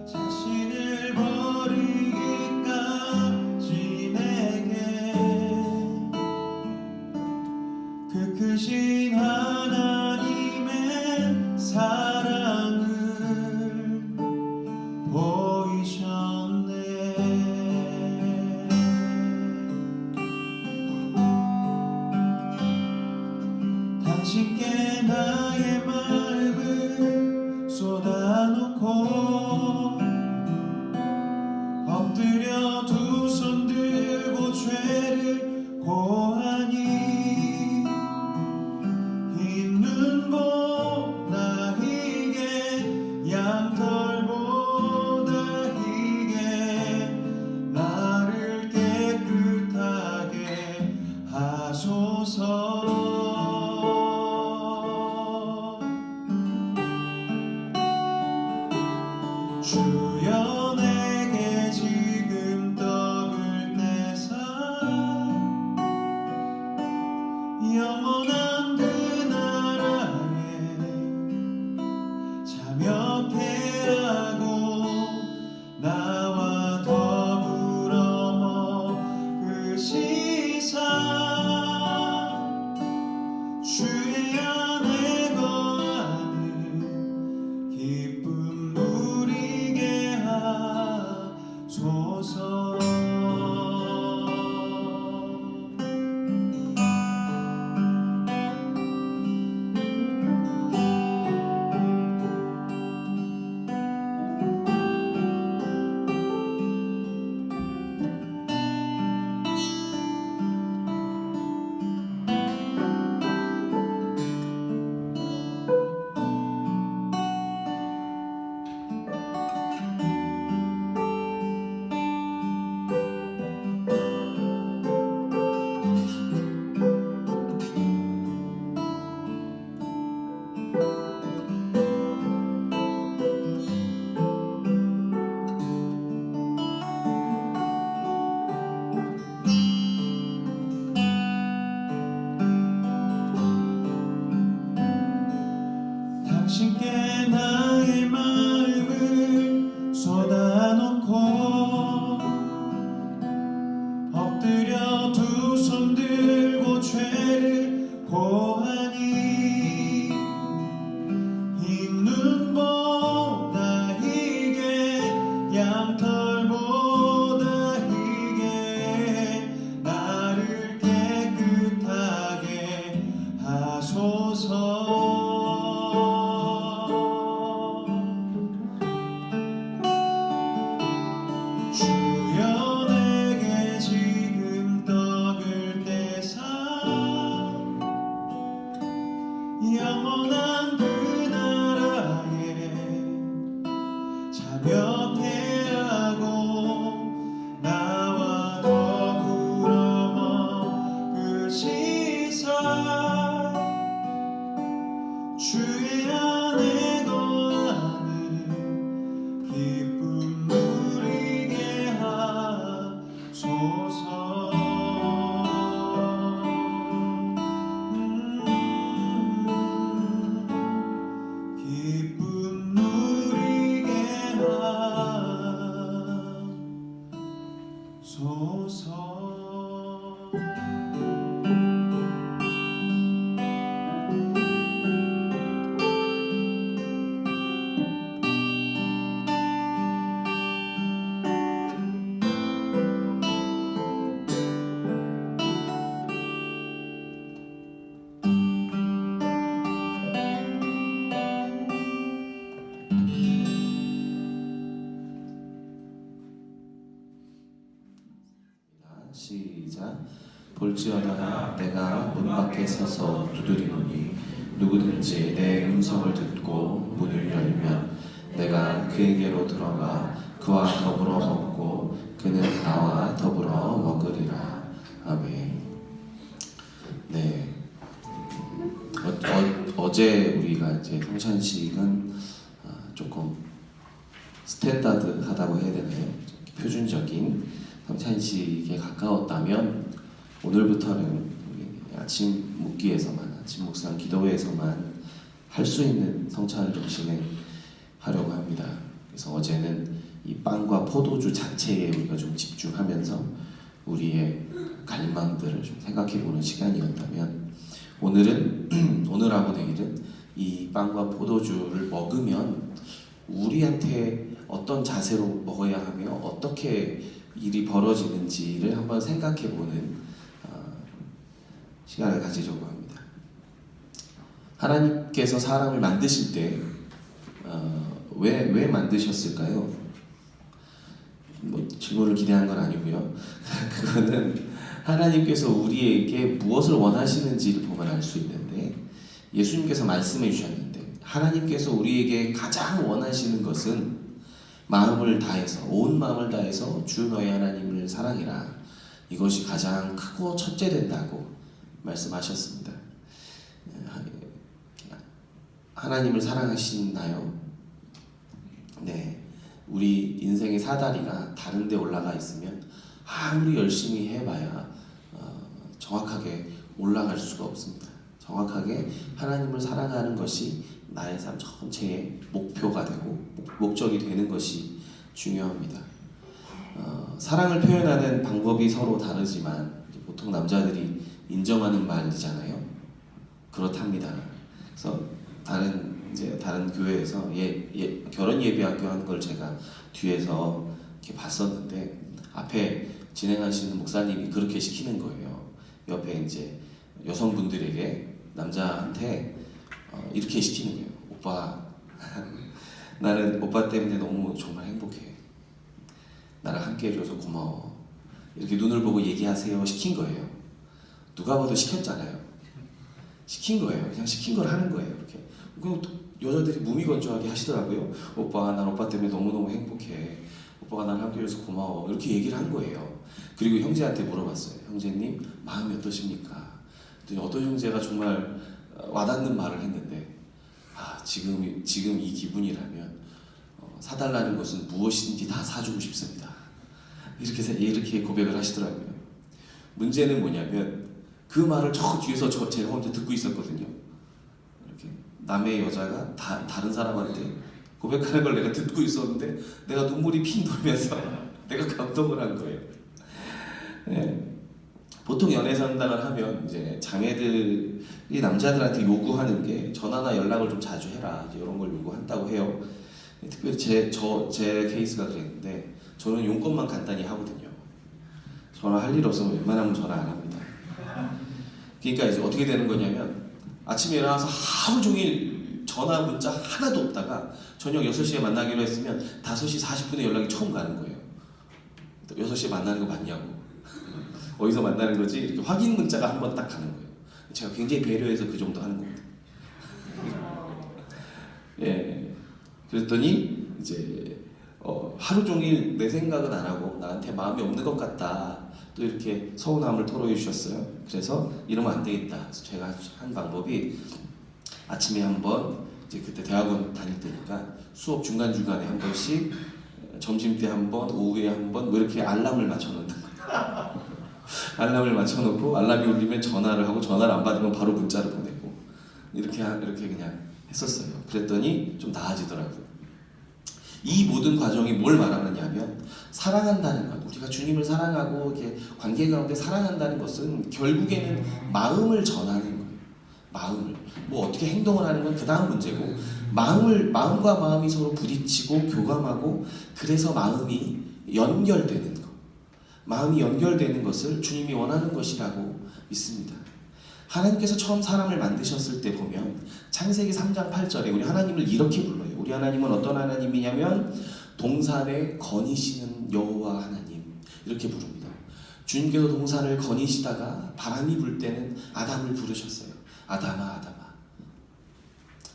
자신을 버리기까지 내게 그 크신 하나님의 사랑을 보이셨네. 당신께 나의 마음을 쏟아놓고 엎드려 두 손 들고 죄를 고하니 흰 눈보다 희게 양털보다 희게 나를 깨끗하게 하소서. 주여 내게 지금 떡을 떼사 영원한 그 나라에 참여케 하고 나와 더불어 먹으시사 주의 안에 거하는 기쁨 누리게 하소서. 당신께 나의 마음을 쏟아놓고 엎드려 두 손 들고 죄를 고하니 흰 눈보다 희게 양털보다 희게 나를 깨끗하게 하소서. 주여 내게 지금 떡을 떼사 영원한 그 나라에 참여케 하고 나와 더불어 먹으시사 주의 안에 거하는 기쁨 누리게 하소서. 기쁨 누리게 하소서. 시작. 볼지어다 내가 문 밖에 서서 두드리노니 누구든지 내 음성을 듣고 문을 열면 내가 그에게로 들어가 그와 더불어 먹고 그는 나와 더불어 먹으리라. 아멘. 네. 어제 우리가 이제 성찬식은 조금 스탠다드하다고 해야 되나요? 표준적인 성찬식에 가까웠다면 오늘부터는 아침 묵기에서만, 아침 묵상 기도회에서만 할 수 있는 성찬을 좀 진행하려고 합니다. 그래서 어제는 이 빵과 포도주 자체에 우리가 좀 집중하면서 우리의 갈망들을 좀 생각해보는 시간이었다면, 오늘은 오늘하고 내일은 이 빵과 포도주를 먹으면 우리한테 어떤 자세로 먹어야 하며 어떻게 일이 벌어지는지를 한번 생각해보는 시간을 가지려고 합니다. 하나님께서 사람을 만드실 때 왜 만드셨을까요? 뭐 질문을 기대한 건 아니고요. 그거는 하나님께서 우리에게 무엇을 원하시는지를 보면 알 수 있는데, 예수님께서 말씀해 주셨는데 하나님께서 우리에게 가장 원하시는 것은 마음을 다해서, 온 마음을 다해서 주 너희 하나님을 사랑해라. 이것이 가장 크고 첫째 된다고 말씀하셨습니다. 하나님을 사랑하시나요? 네. 우리 인생의 사다리가 다른 데 올라가 있으면 아무리 열심히 해봐야 정확하게 올라갈 수가 없습니다. 정확하게 하나님을 사랑하는 것이 나의 삶 전체의 목표가 되고 목적이 되는 것이 중요합니다. 사랑을 표현하는 방법이 서로 다르지만 보통 남자들이 인정하는 말이잖아요. 그렇답니다. 그래서 다른 교회에서 결혼 예배학교 하는 걸 제가 뒤에서 이렇게 봤었는데, 앞에 진행하시는 목사님이 그렇게 시키는 거예요. 옆에 이제 여성분들에게, 남자한테 이렇게 시키는 거예요. 오빠, 나는 오빠 때문에 너무 정말 행복해. 나랑 함께 해줘서 고마워. 이렇게 눈을 보고 얘기하세요 시킨 거예요. 누가 봐도 시켰잖아요. 시킨 거예요. 그냥 시킨 걸 하는 거예요. 이렇게. 여자들이 무미건조하게 하시더라고요. 오빠, 난 오빠 때문에 너무너무 행복해. 오빠가 나랑 함께 해줘서 고마워. 이렇게 얘기를 한 거예요. 그리고 형제한테 물어봤어요. 형제님, 마음이 어떠십니까? 어떤 형제가 정말 와닿는 말을 했는데, 지금 이 기분이라면 사달라는 것은 무엇인지 다 사주고 싶습니다. 이렇게 고백을 하시더라고요. 문제는 뭐냐면, 그 말을 저 뒤에서 제가 혼자 듣고 있었거든요. 이렇게 남의 여자가 다른 사람한테 고백하는 걸 내가 듣고 있었는데, 내가 눈물이 핑 돌면서 내가 감동을 한 거예요. 네. 보통 연애 상담을 하면 이제 자매들이 남자들한테 요구하는 게 전화나 연락을 좀 자주 해라, 이런 걸 요구한다고 해요. 특별히 제 케이스가 그랬는데, 저는 용건만 간단히 하거든요. 전화할 일 없으면 웬만하면 전화 안 합니다. 그러니까 이제 어떻게 되는 거냐면, 아침에 일어나서 하루 종일 전화 문자 하나도 없다가 저녁 6시에 만나기로 했으면 5시 40분에 연락이 처음 가는 거예요. 6시에 만나는 거 맞냐고. 어디서 만나는 거지? 이렇게 확인 문자가 한 번 딱 가는 거예요. 제가 굉장히 배려해서 그 정도 하는 겁니다. 예. 그랬더니 이제 하루 종일 내 생각은 안 하고 나한테 마음이 없는 것 같다, 또 이렇게 서운함을 토로해 주셨어요. 그래서 이러면 안 되겠다. 그래서 제가 한 방법이, 아침에 한번, 이제 그때 대학원 다닐 때니까 수업 중간중간에 한 번씩, 점심 때 한 번, 오후에 한 번, 뭐 이렇게 알람을 맞춰놓는 거예요. 알람을 맞춰놓고 알람이 울리면 전화를 하고, 전화를 안 받으면 바로 문자를 보내고, 이렇게 그냥 했었어요. 그랬더니 좀 나아지더라고요. 이 모든 과정이 뭘 말하느냐면, 사랑한다는 것, 우리가 주님을 사랑하고 이렇게 관계 가운데 사랑한다는 것은 결국에는 마음을 전하는 거예요. 마음을, 뭐 어떻게 행동을 하는 건 그 다음 문제고, 마음과 마음이 서로 부딪히고 교감하고, 그래서 마음이 연결되는 것, 마음이 연결되는 것을 주님이 원하는 것이라고 믿습니다. 하나님께서 처음 사람을 만드셨을 때 보면 창세기 3장 8절에 우리 하나님을 이렇게 불러요. 우리 하나님은 어떤 하나님이냐면 동산에 거니시는 여호와 하나님, 이렇게 부릅니다. 주님께서 동산을 거니시다가 바람이 불 때는 아담을 부르셨어요. 아담아, 아담아.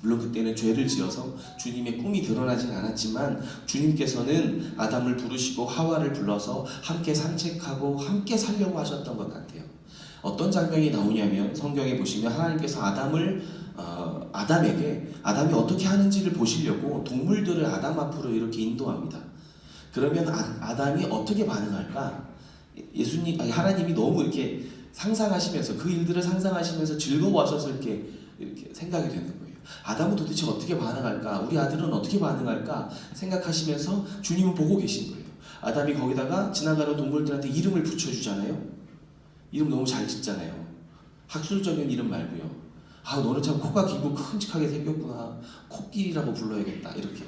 물론 그때는 죄를 지어서 주님의 꿈이 드러나진 않았지만, 주님께서는 아담을 부르시고 하와를 불러서 함께 산책하고 함께 살려고 하셨던 것 같아요. 어떤 장면이 나오냐면, 성경에 보시면 하나님께서 아담에게 아담이 어떻게 하는지를 보시려고 동물들을 아담 앞으로 이렇게 인도합니다. 그러면 아담이 어떻게 반응할까? 하나님이 너무 이렇게 상상하시면서 그 일들을 상상하시면서 즐거워하셔서 이렇게 생각이 되는 거예요. 아담은 도대체 어떻게 반응할까? 우리 아들은 어떻게 반응할까? 생각하시면서 주님은 보고 계신 거예요. 아담이 거기다가 지나가는 동물들한테 이름을 붙여주잖아요. 이름 너무 잘 짓잖아요. 학술적인 이름 말고요. 아, 너는 참 코가 길고 큼직하게 생겼구나. 코끼리라고 불러야겠다. 이렇게.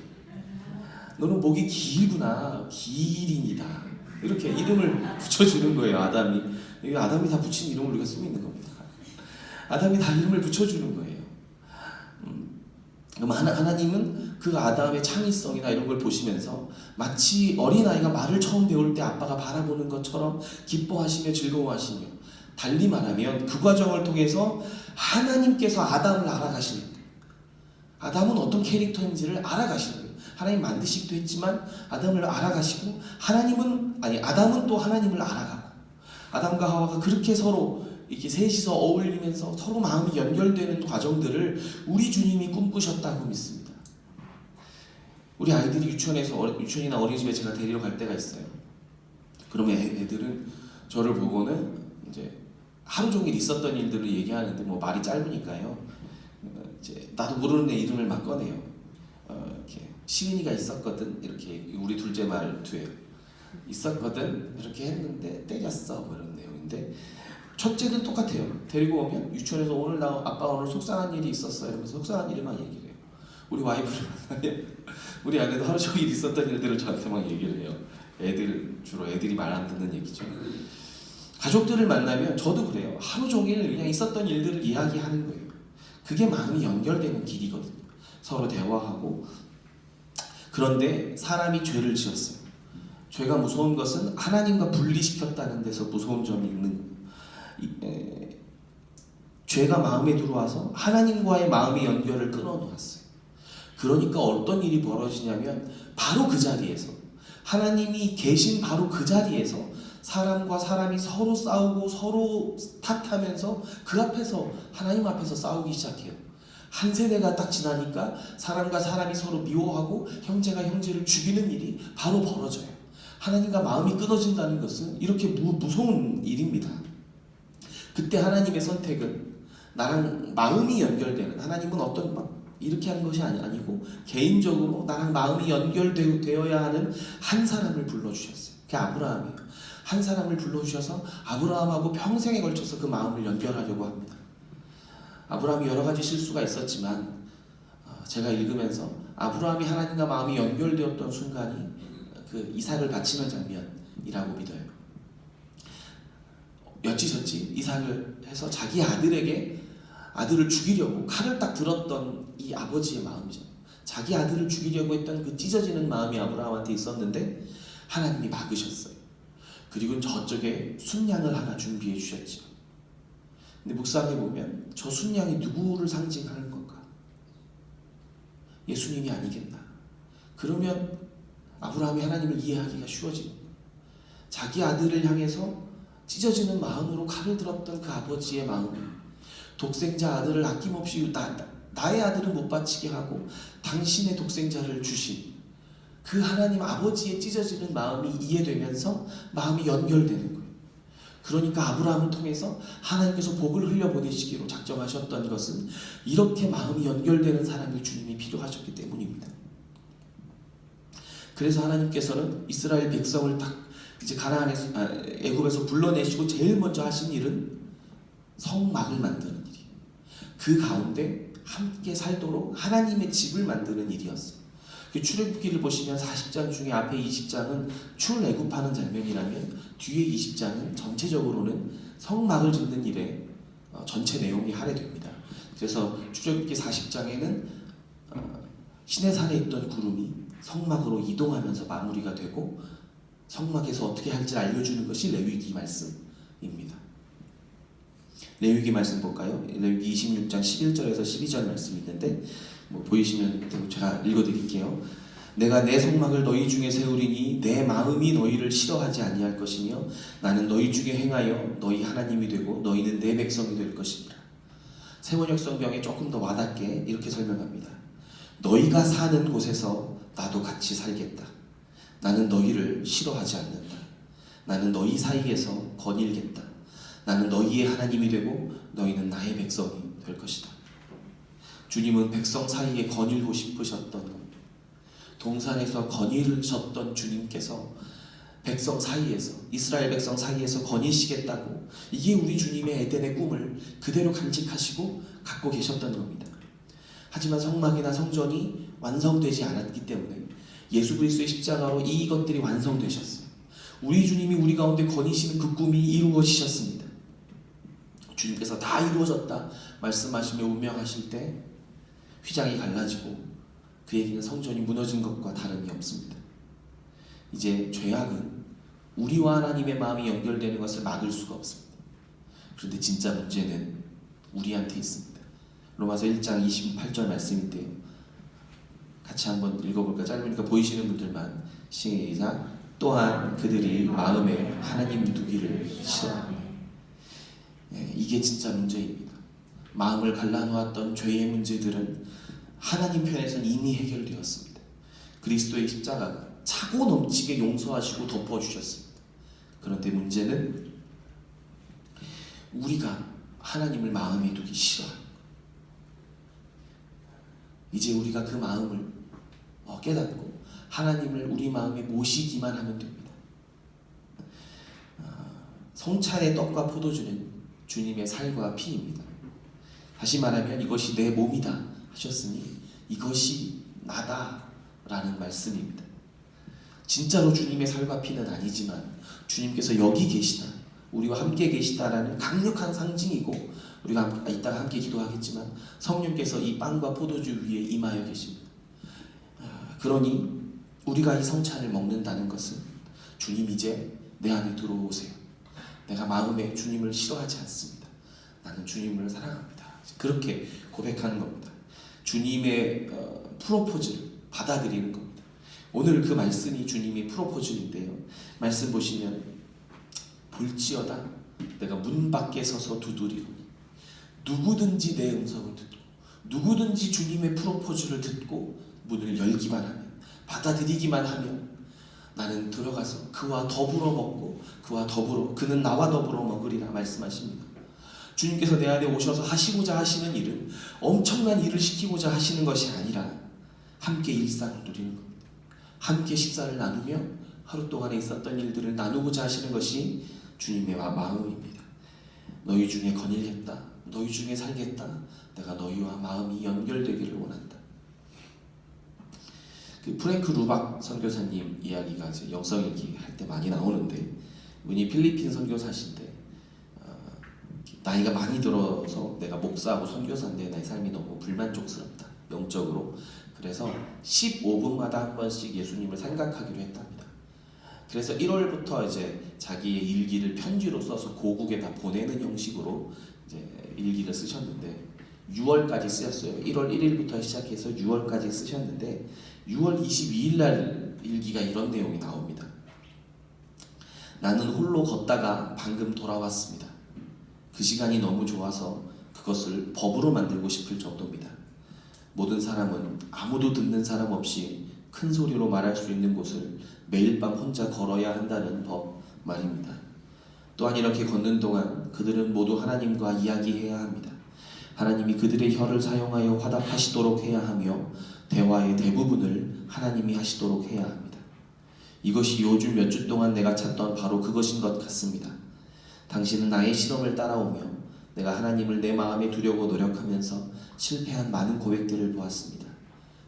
너는 목이 길구나. 기린이다. 이렇게 이름을 붙여주는 거예요. 아담이 다 붙인 이름을 우리가 쓰고 있는 겁니다. 아담이 다 이름을 붙여주는 거예요. 그럼 하나님은 그 아담의 창의성이나 이런 걸 보시면서 마치 어린아이가 말을 처음 배울 때 아빠가 바라보는 것처럼 기뻐하시며 즐거워하시며, 달리 말하면 그 과정을 통해서 하나님께서 아담을 알아가시는 거예요. 아담은 어떤 캐릭터인지를 알아가시는 거예요. 하나님 만드시기도 했지만 아담을 알아가시고, 아담은 또 하나님을 알아가고, 아담과 하와가 그렇게 서로 이렇게 셋이서 어울리면서 서로 마음이 연결되는 과정들을 우리 주님이 꿈꾸셨다고 믿습니다. 우리 아이들이 유치원이나 어린이집에 제가 데리러 갈 때가 있어요. 그러면 애들은 저를 보고는 이제 하루 종일 있었던 일들을 얘기하는데, 뭐 말이 짧으니까요. 이제 나도 모르는 애 이름을 막 꺼내요. 이렇게 시은이가 있었거든. 이렇게 우리 둘째 말투예요. 있었거든. 이렇게 했는데 때렸어. 뭐 이런 내용인데, 첫째는 똑같아요. 데리고 오면 유치원에서 아빠 오늘 속상한 일이 있었어. 이러면서 속상한 일을 막 얘기를 해요. 우리 와이프를 만나면 우리 아내도 하루 종일 있었던 일들을 저한테 막 얘기를 해요. 주로 애들이 말 안 듣는 얘기죠. 가족들을 만나면 저도 그래요. 하루 종일 그냥 있었던 일들을 이야기하는 거예요. 그게 마음이 연결되는 길이거든요. 서로 대화하고. 그런데 사람이 죄를 지었어요. 죄가 무서운 것은 하나님과 분리시켰다는 데서 무서운 점이 있는 거예요. 죄가 마음에 들어와서 하나님과의 마음의 연결을 끊어놓았어요. 그러니까 어떤 일이 벌어지냐면, 바로 그 자리에서, 하나님이 계신 바로 그 자리에서 사람과 사람이 서로 싸우고 서로 탓하면서 그 앞에서, 하나님 앞에서 싸우기 시작해요. 한 세대가 딱 지나니까 사람과 사람이 서로 미워하고 형제가 형제를 죽이는 일이 바로 벌어져요. 하나님과 마음이 끊어진다는 것은 이렇게 무서운 일입니다. 그때 하나님의 선택은 나랑 마음이 연결되는, 하나님은 어떤 이렇게 하는 것이 아니고 개인적으로 나랑 마음이 연결되어야 하는 한 사람을 불러주셨어요. 그게 아브라함이에요. 한 사람을 불러주셔서 아브라함하고 평생에 걸쳐서 그 마음을 연결하려고 합니다. 아브라함이 여러 가지 실수가 있었지만 제가 읽으면서 아브라함이 하나님과 마음이 연결되었던 순간이 그 이삭을 바치는 장면이라고 믿어요. 여찌저찌 이삭을 해서 자기 아들을 죽이려고 칼을 딱 들었던 이 아버지의 마음이죠. 자기 아들을 죽이려고 했던 그 찢어지는 마음이 아브라함한테 있었는데 하나님이 막으셨어요. 그리고 저쪽에 순양을 하나 준비해 주셨죠. 근데 묵상해 보면 저 순양이 누구를 상징하는 건가? 예수님이 아니겠나? 그러면 아브라함이 하나님을 이해하기가 쉬워집니다. 자기 아들을 향해서 찢어지는 마음으로 칼을 들었던 그 아버지의 마음이, 독생자 아들을 아낌없이 나의 아들은 못 바치게 하고 당신의 독생자를 주신 그 하나님 아버지의 찢어지는 마음이 이해되면서 마음이 연결되는 거예요. 그러니까 아브라함을 통해서 하나님께서 복을 흘려보내시기로 작정하셨던 것은 이렇게 마음이 연결되는 사람이 주님이 필요하셨기 때문입니다. 그래서 하나님께서는 이스라엘 백성을 딱 이제 애굽에서 불러내시고 제일 먼저 하신 일은 성막을 만드는 일이에요. 그 가운데 함께 살도록 하나님의 집을 만드는 일이었어요. 출애굽기를 보시면 40장 중에 앞에 20장은 출애굽하는 장면이라면 뒤에 20장은 전체적으로는 성막을 짓는 일에 전체 내용이 할애됩니다. 그래서 출애굽기 40장에는 시내산에 있던 구름이 성막으로 이동하면서 마무리가 되고 성막에서 어떻게 할지 알려주는 것이 레위기 말씀입니다. 레위기 말씀 볼까요? 레위기 26장 11절에서 12절 말씀이 있는데 보이시면 제가 읽어드릴게요. 내가 내 성막을 너희 중에 세우리니 내 마음이 너희를 싫어하지 아니할 것이며 나는 너희 중에 행하여 너희 하나님이 되고 너희는 내 백성이 될 것이니라. 세번역 성경에 조금 더 와닿게 이렇게 설명합니다. 너희가 사는 곳에서 나도 같이 살겠다. 나는 너희를 싫어하지 않는다. 나는 너희 사이에서 거닐겠다. 나는 너희의 하나님이 되고 너희는 나의 백성이 될 것이다. 주님은 백성 사이에 거닐고 싶으셨던 겁니다. 동산에서 거닐으셨던 주님께서 백성 사이에서, 이스라엘 백성 사이에서 거니시겠다고, 이게 우리 주님의 에덴의 꿈을 그대로 간직하시고 갖고 계셨던 겁니다. 하지만 성막이나 성전이 완성되지 않았기 때문에 예수 그리스도의 십자가로 이것들이 완성되셨어요. 우리 주님이 우리 가운데 거니시는 그 꿈이 이루어지셨습니다. 주님께서 다 이루어졌다 말씀하시며 운명하실 때 휘장이 갈라지고 그에게는 성전이 무너진 것과 다름이 없습니다. 이제 죄악은 우리와 하나님의 마음이 연결되는 것을 막을 수가 없습니다. 그런데 진짜 문제는 우리한테 있습니다. 로마서 1장 28절 말씀인데요. 같이 한번 읽어볼까요? 짧으니까 보이시는 분들만. 시작. 또한 그들이 마음에 하나님 두기를 싫어합니다. 이게 진짜 문제입니다. 마음을 갈라놓았던 죄의 문제들은 하나님 편에서는 이미 해결되었습니다. 그리스도의 십자가가 차고 넘치게 용서하시고 덮어주셨습니다. 그런데 문제는 우리가 하나님을 마음에 두기 싫어합니다. 이제 우리가 그 마음을 깨닫고 하나님을 우리 마음에 모시기만 하면 됩니다. 성찬의 떡과 포도주는 주님의 살과 피입니다. 다시 말하면 이것이 내 몸이다 하셨으니 이것이 나다 라는 말씀입니다. 진짜로 주님의 살과 피는 아니지만 주님께서 여기 계시다, 우리와 함께 계시다라는 강력한 상징이고, 우리가 이따가 함께 기도하겠지만 성령께서 이 빵과 포도주 위에 임하여 계십니다. 그러니 우리가 이 성찬을 먹는다는 것은 주님 이제 내 안에 들어오세요. 내가 마음에 주님을 싫어하지 않습니다. 나는 주님을 사랑합니다. 그렇게 고백하는 겁니다. 주님의 프로포즈를 받아들이는 겁니다. 오늘 그 말씀이 주님의 프로포즈인데요. 말씀 보시면 볼지어다 내가 문 밖에 서서 두드리오니 누구든지 내 음성을 듣고 누구든지 주님의 프로포즈를 듣고 문을 열기만 하면, 받아들이기만 하면 나는 들어가서 그와 더불어 먹고 그는 나와 더불어 먹으리라 말씀하십니다. 주님께서 내 안에 오셔서 하시고자 하시는 일은 엄청난 일을 시키고자 하시는 것이 아니라 함께 일상을 누리는 겁니다. 함께 식사를 나누며 하루 동안에 있었던 일들을 나누고자 하시는 것이 주님의 마음입니다. 너희 중에 거닐겠다, 너희 중에 살겠다, 내가 너희와 마음이 연결되기를 원한다. 그 프랭크 루박 선교사님 이야기가 이제 영성일기 할 때 많이 나오는데, 이분이 필리핀 선교사신데 나이가 많이 들어서 내가 목사하고 선교사인데 나의 삶이 너무 불만족스럽다, 영적으로. 그래서 15분마다 한 번씩 예수님을 생각하기로 했답니다. 그래서 1월부터 이제 자기의 일기를 편지로 써서 고국에다 보내는 형식으로 이제 일기를 쓰셨는데 6월까지 쓰였어요. 1월 1일부터 시작해서 6월까지 쓰셨는데 6월 22일 날 일기가 이런 내용이 나옵니다. 나는 홀로 걷다가 방금 돌아왔습니다. 그 시간이 너무 좋아서 그것을 법으로 만들고 싶을 정도입니다. 모든 사람은 아무도 듣는 사람 없이 큰 소리로 말할 수 있는 곳을 매일 밤 혼자 걸어야 한다는 법 말입니다. 또한 이렇게 걷는 동안 그들은 모두 하나님과 이야기해야 합니다. 하나님이 그들의 혀를 사용하여 화답하시도록 해야 하며 대화의 대부분을 하나님이 하시도록 해야 합니다. 이것이 요즘 몇 주 동안 내가 찾던 바로 그것인 것 같습니다. 당신은 나의 실험을 따라오며 내가 하나님을 내 마음에 두려고 노력하면서 실패한 많은 고백들을 보았습니다.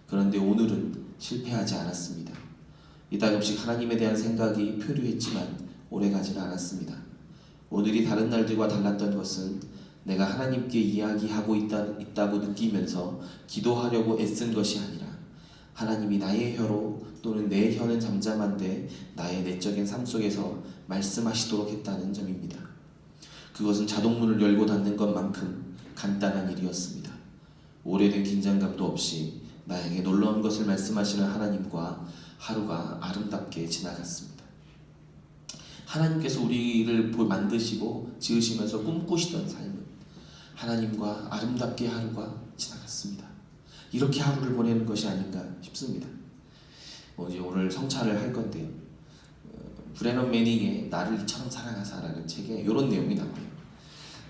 그런데 오늘은 실패하지 않았습니다. 이따금씩 하나님에 대한 생각이 표류했지만 오래가지는 않았습니다. 오늘이 다른 날들과 달랐던 것은 내가 하나님께 이야기하고 있다고 느끼면서 기도하려고 애쓴 것이 아니라 하나님이 나의 혀로, 또는 내 혀는 잠잠한데 나의 내적인 삶 속에서 말씀하시도록 했다는 점입니다. 그것은 자동문을 열고 닫는 것만큼 간단한 일이었습니다. 오래된 긴장감도 없이 나에게 놀라운 것을 말씀하시는 하나님과 하루가 아름답게 지나갔습니다. 하나님께서 우리를 만드시고 지으시면서 꿈꾸시던 삶은 하나님과 아름답게 하루가 지나갔습니다. 이렇게 하루를 보내는 것이 아닌가 싶습니다. 이제 오늘 성찬을 할 건데요. 브레넌 매닝의 나를 이처럼 사랑하사라는 책에 이런 내용이 나와요.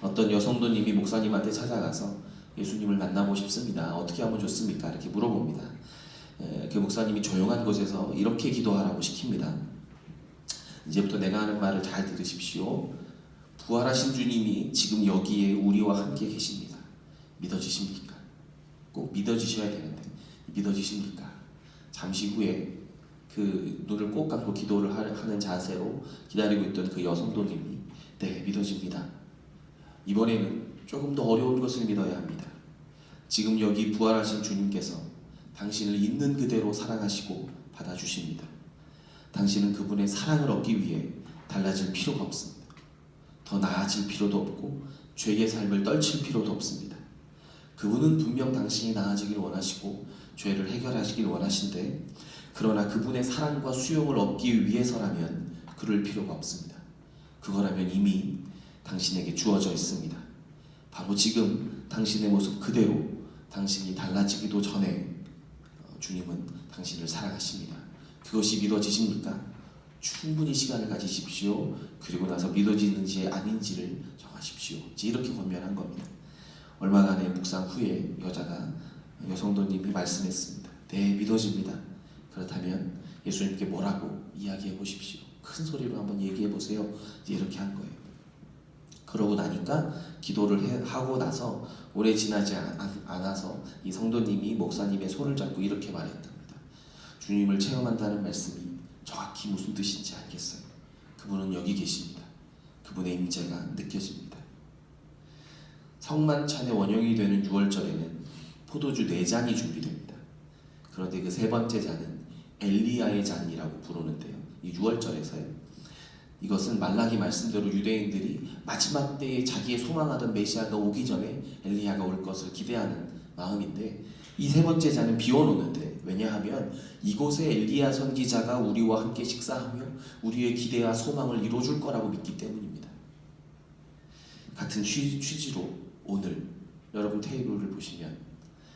어떤 여성도님이 목사님한테 찾아가서 예수님을 만나고 싶습니다. 어떻게 하면 좋습니까? 이렇게 물어봅니다. 그 목사님이 조용한 곳에서 이렇게 기도하라고 시킵니다. 이제부터 내가 하는 말을 잘 들으십시오. 부활하신 주님이 지금 여기에 우리와 함께 계십니다. 믿어지십니까? 꼭 믿어지셔야 되는데 믿어지십니까? 잠시 후에 그 눈을 꼭 감고 기도를 하는 자세로 기다리고 있던 그 여성도님이 네, 믿어집니다. 이번에는 조금 더 어려운 것을 믿어야 합니다. 지금 여기 부활하신 주님께서 당신을 있는 그대로 사랑하시고 받아주십니다. 당신은 그분의 사랑을 얻기 위해 달라질 필요가 없습니다. 더 나아질 필요도 없고 죄의 삶을 떨칠 필요도 없습니다. 그분은 분명 당신이 나아지길 원하시고 죄를 해결하시길 원하신데 그러나 그분의 사랑과 수용을 얻기 위해서라면 그럴 필요가 없습니다. 그거라면 이미 당신에게 주어져 있습니다. 바로 지금 당신의 모습 그대로 당신이 달라지기도 전에 주님은 당신을 사랑하십니다. 그것이 믿어지십니까? 충분히 시간을 가지십시오. 그리고 나서 믿어지는지 아닌지를 정하십시오. 이렇게 권면한 겁니다. 얼마간의 묵상 후에 여성도님이 말씀했습니다. 네, 믿어집니다. 그렇다면 예수님께 뭐라고 이야기해 보십시오. 큰 소리로 한번 얘기해 보세요. 이렇게 한 거예요. 그러고 나니까 기도를 하고 나서 오래 지나지 않아서 이 성도님이 목사님의 손을 잡고 이렇게 말했답니다. 주님을 체험한다는 말씀이 정확히 무슨 뜻인지 알겠어요. 그분은 여기 계십니다. 그분의 임재가 느껴집니다. 성만찬의 원형이 되는 6월절에는 포도주 4잔이 준비됩니다. 그런데 그 세 번째 잔은 엘리야의 잔이라고 부르는데요. 이 6월절에서요. 이것은 말라기 말씀대로 유대인들이 마지막 때에 자기의 소망하던 메시아가 오기 전에 엘리야가 올 것을 기대하는 마음인데 이 세 번째 잔은 비워놓는데 왜냐하면 이곳에 엘리야 선지자가 우리와 함께 식사하며 우리의 기대와 소망을 이루어줄 거라고 믿기 때문입니다. 같은 취지로 오늘 여러분 테이블을 보시면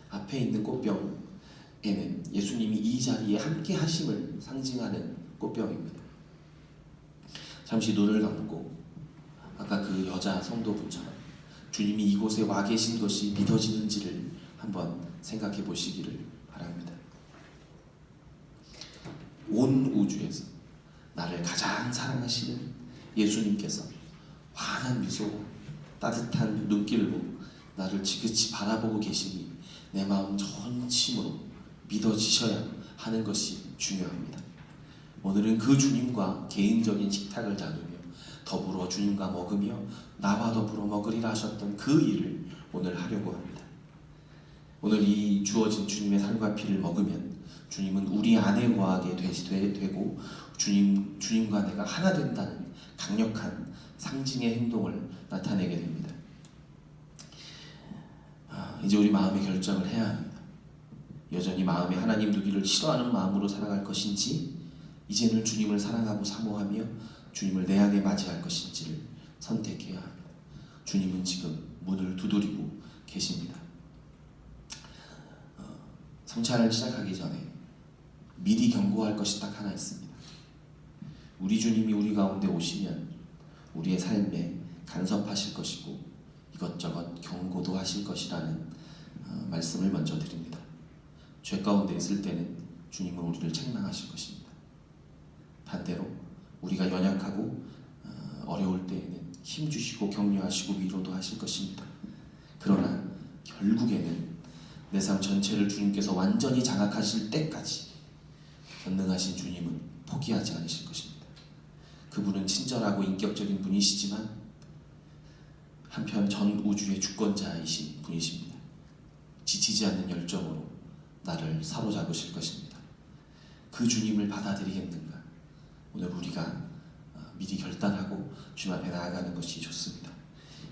앞에 있는 꽃병에는 예수님이 이 자리에 함께 하심을 상징하는 꽃병입니다. 잠시 눈을 감고 아까 그 여자 성도분처럼 주님이 이곳에 와 계신 것이 믿어지는지를 한번 생각해 보시기를 바랍니다. 온 우주에서 나를 가장 사랑하시는 예수님께서 환한 미소와 따뜻한 눈길로 나를 지그치 바라보고 계시니 내 마음 전심으로 믿어지셔야 하는 것이 중요합니다. 오늘은 그 주님과 개인적인 식탁을 나누며 더불어 주님과 먹으며 나와 더불어 먹으리라 하셨던 그 일을 오늘 하려고 합니다. 오늘 이 주어진 주님의 살과 피를 먹으면 주님은 우리 안에 거하게 되고 주님과 내가 하나 된다는 강력한 상징의 행동을 나타내게 됩니다. 이제 우리 마음의 결정을 해야 합니다. 여전히 마음에 하나님 두기를 싫어하는 마음으로 살아갈 것인지 이제는 주님을 사랑하고 사모하며 주님을 내 안에 맞이할 것인지를 선택해야 합니다. 주님은 지금 문을 두드리고 계십니다. 성찬을 시작하기 전에 미리 경고할 것이 딱 하나 있습니다. 우리 주님이 우리 가운데 오시면 우리의 삶에 간섭하실 것이고 이것저것 경고도 하실 것이라는 말씀을 먼저 드립니다. 죄 가운데 있을 때는 주님은 우리를 책망하실 것입니다. 반대로 우리가 연약하고 어려울 때에는 힘주시고 격려하시고 위로도 하실 것입니다. 그러나 결국에는 내 삶 전체를 주님께서 완전히 장악하실 때까지 전능하신 주님은 포기하지 않으실 것입니다. 그분은 친절하고 인격적인 분이시지만 한편 전 우주의 주권자이신 분이십니다. 지치지 않는 열정으로 나를 사로잡으실 것입니다. 그 주님을 받아들이겠는가? 오늘 우리가 미리 결단하고 주님 앞에 나아가는 것이 좋습니다.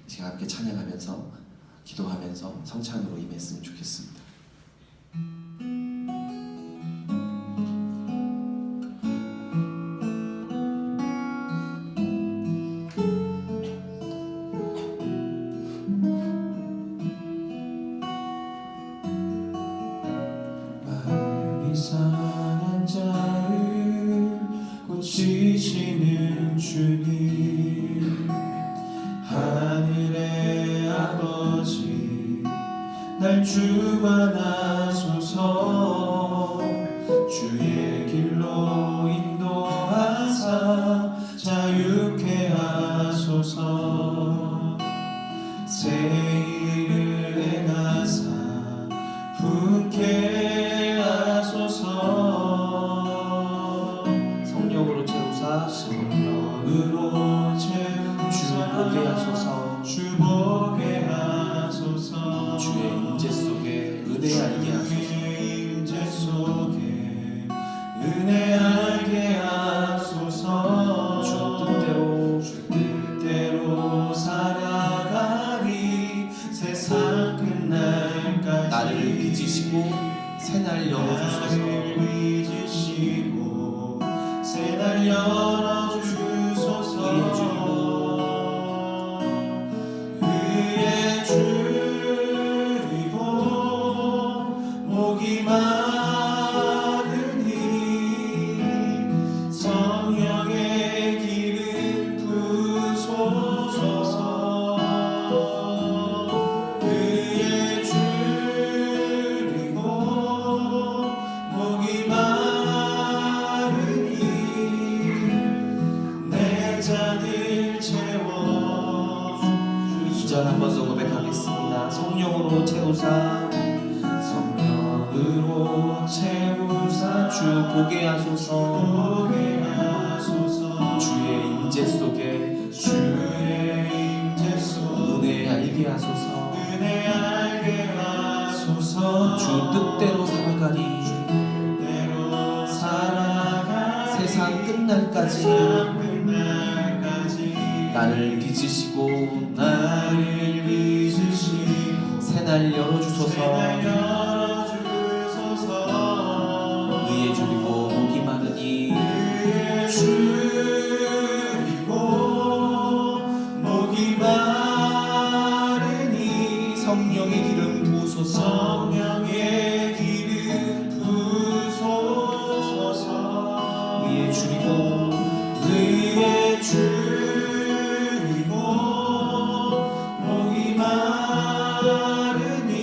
제가 함께 찬양하면서 기도하면서 성찬으로 임했으면 좋겠습니다. 마음이 상한 자를 고치시는 주님 하늘에 날 주관하소서. 주의 길로 인도하사 자유케 하소서. 새 일을 행하사 분케 하소서. 성령으로 채우사 성령으로 채우사 주 보게 하소서. 주 보게 하소서. 주의 임재 속에 은혜 알게 하소서. 주의 임재 속에 은혜 알게 하소서. 주 뜻대로 살아가리. 세상 끝날까지 나를 빚으시고 새날 열어주소서. 나를 빚으시고 새날 열어주소서. 의에 줄이고 목이 마르니 성령의 기름 부소서. 의에 줄이고 목이 마르니 내 잔을 채워. 2절 한 번 더 고백하겠습니다. 성령으로 채우사 성령으로 채우사 주 보게 하소서. 보게 하소서. 주의 임재 속에 주의 임재 속에 은혜 알게 하소서. 은혜 알게 하소서. 주 뜻대로 살아가리. 뜻대로 살아가리. 세상 끝날까지 세상 끝날까지 나를 빚으시고 나를 빚으시고 새날 열어주소서. 새날 열어주소서. 의에 줄이고 목이 마르니 의에 줄이고 목이 마르니 성령의 기름 부소서. 성령의 기름 부소서. 의에 줄이고 의에 줄이고 목이 마르니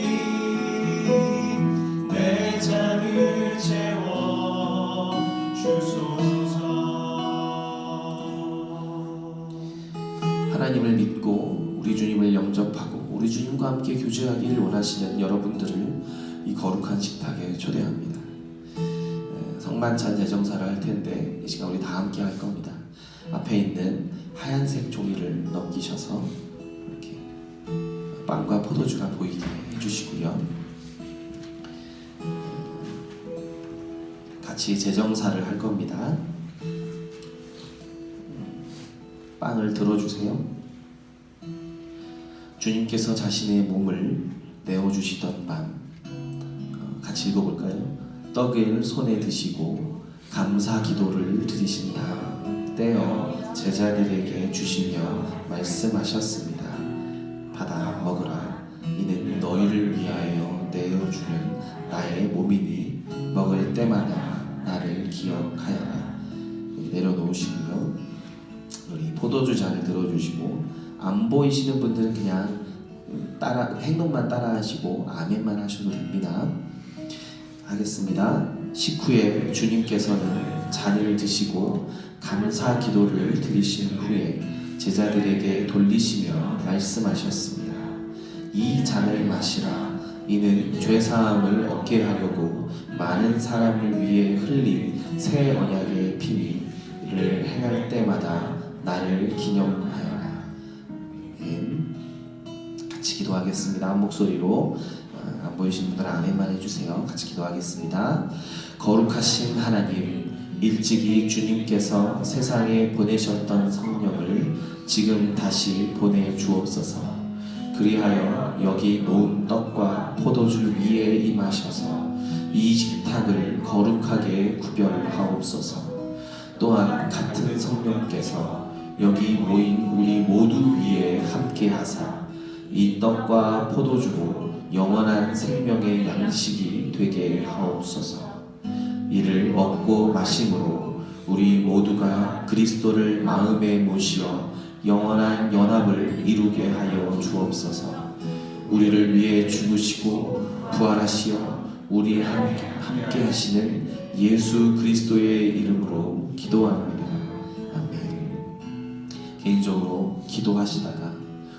내 잔을 채워 주소서. 하나님을 믿고 우리 주님을 영접하고 우리 주님과 함께 교제하길 원하시는 여러분들을 이 거룩한 식탁에 초대합니다. 성만찬 제정사를 할 텐데 이 시간 우리 다 함께 할 겁니다. 앞에 있는 하얀색 종이를 넘기셔서 이렇게 빵과 포도주가 보이게 해주시고요. 같이 제정사를 할 겁니다. 빵을 들어주세요. 주님께서 자신의 몸을 내어주시던 밤, 같이 읽어볼까요? 떡을 손에 드시고 감사 기도를 드리신 다음 떼어 제자들에게 주시며 말씀하셨습니다. 받아 먹으라. 이는 너희를 위하여 내어주는 나의 몸이니 먹을 때마다 나를 기억하여라. 내려놓으시고요. 우리 포도주 잔을 들어주시고 안 보이시는 분들은 그냥 따라 행동만 따라하시고 아멘만 하셔도 됩니다. 하겠습니다. 식후에 주님께서는 잔을 드시고 감사 기도를 드리신 후에 제자들에게 돌리시며 말씀하셨습니다. 이 잔을 마시라. 이는 죄사함을 얻게 하려고 많은 사람을 위해 흘린 새 언약의 피니 이를 행할 때마다 나를 기념하여라. 같이 기도하겠습니다. 한 목소리로. 안 보이시는 분들은 아멘만 해주세요. 같이 기도하겠습니다. 거룩하신 하나님, 일찍이 주님께서 세상에 보내셨던 성령을 지금 다시 보내주옵소서. 그리하여 여기 놓은 떡과 포도주 위에 임하셔서 이 식탁을 거룩하게 구별하옵소서. 또한 같은 성령께서 여기 모인 우리 모두 위에 함께하사 이 떡과 포도주로 영원한 생명의 양식이 되게 하옵소서. 이를 먹고 마심으로 우리 모두가 그리스도를 마음에 모시어 영원한 연합을 이루게 하여 주옵소서. 우리를 위해 죽으시고 부활하시어 우리 함께 하시는 예수 그리스도의 이름으로 기도합니다. 아멘. 개인적으로 기도하시다가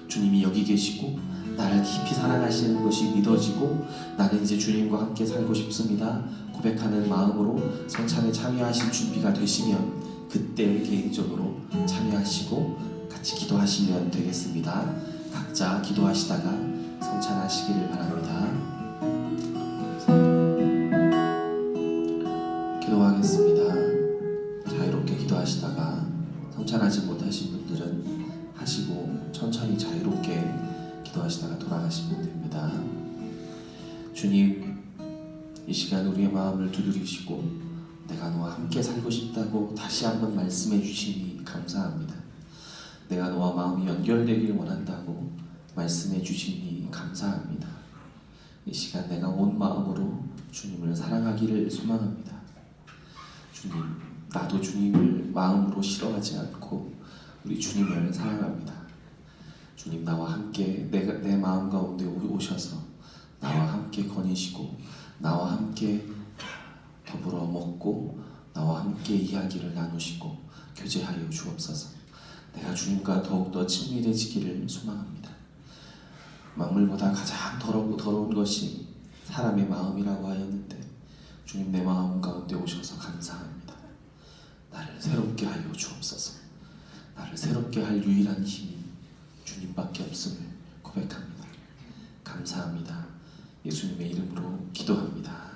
주님이 여기 계시고 나를 깊이 사랑하시는 것이 믿어지고 나는 이제 주님과 함께 살고 싶습니다 고백하는 마음으로 성찬에 참여하실 준비가 되시면 그때 개인적으로 참여하시고 같이 기도하시면 되겠습니다. 각자 기도하시다가 성찬하시기를 바랍니다. 기도하겠습니다. 자유롭게 기도하시다가 성찬하지 못하신 분들은 하시고 천천히 자유롭게 기도하시다가 돌아가시면 됩니다. 주님, 이 시간 우리의 마음을 두드리시고 내가 너와 함께 살고 싶다고 다시 한번 말씀해 주시니 감사합니다. 내가 너와 마음이 연결되기를 원한다고 말씀해 주시니 감사합니다. 이 시간 내가 온 마음으로 주님을 사랑하기를 소망합니다. 주님, 나도 주님을 마음으로 싫어하지 않고 우리 주님을 사랑합니다. 주님, 나와 함께 내 마음 가운데 오셔서 나와 함께 거니시고 나와 함께 더불어 먹고 나와 함께 이야기를 나누시고 교제하여 주옵소서. 내가 주님과 더욱더 친밀해지기를 소망합니다. 만물보다 가장 더러운 것이 사람의 마음이라고 하였는데 주님, 내 마음 가운데 오셔서 감사합니다. 나를 새롭게 하여 주옵소서. 나를 새롭게 할 유일한 힘이 주님밖에 없음을 고백합니다. 감사합니다. 예수님의 이름으로 기도합니다.